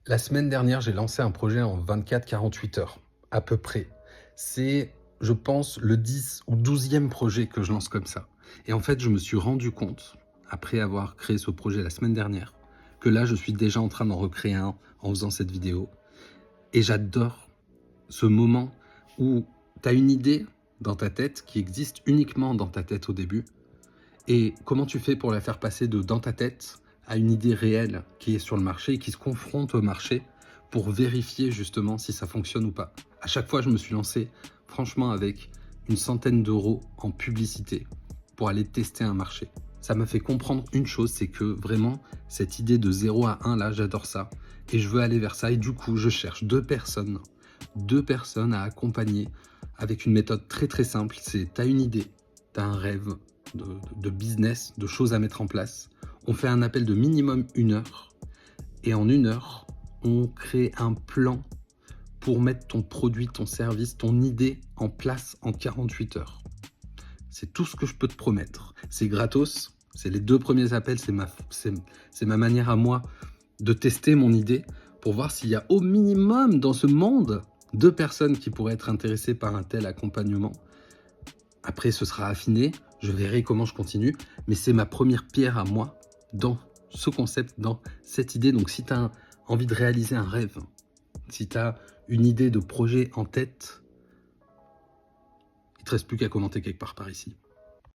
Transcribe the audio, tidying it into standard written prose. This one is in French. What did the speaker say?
La semaine dernière, j'ai lancé un projet en 24-48 heures, à peu près. C'est, je pense, le 10 ou 12e projet que je lance comme ça. Et en fait, je me suis rendu compte, après avoir créé ce projet la semaine dernière, que là, je suis déjà en train d'en recréer un en faisant cette vidéo. Et j'adore ce moment où tu as une idée dans ta tête qui existe uniquement dans ta tête au début. Et comment tu fais pour la faire passer de dans ta tête à une idée réelle qui est sur le marché et qui se confronte au marché pour vérifier justement si ça fonctionne ou pas. À chaque fois, je me suis lancé franchement avec une centaine d'euros en publicité pour aller tester un marché. Ça m'a fait comprendre une chose, c'est que vraiment, cette idée de 0 à 1, là, j'adore ça. Et je veux aller vers ça. Et du coup, je cherche deux personnes à accompagner avec une méthode très très simple. C'est, tu as une idée, tu as un rêve, de business, de choses à mettre en place. On fait un appel de minimum 1 heure et en 1 heure, on crée un plan pour mettre ton produit, ton service, ton idée en place en 48 heures. C'est tout ce que je peux te promettre. C'est gratos, c'est les 2 premiers appels, c'est ma manière à moi de tester mon idée pour voir s'il y a au minimum dans ce monde 2 personnes qui pourraient être intéressées par un tel accompagnement. Après, ce sera affiné, je verrai comment je continue, mais c'est ma première pierre à moi dans ce concept, dans cette idée. Donc si tu as envie de réaliser un rêve, si tu as une idée de projet en tête, il ne te reste plus qu'à commenter quelque part par ici.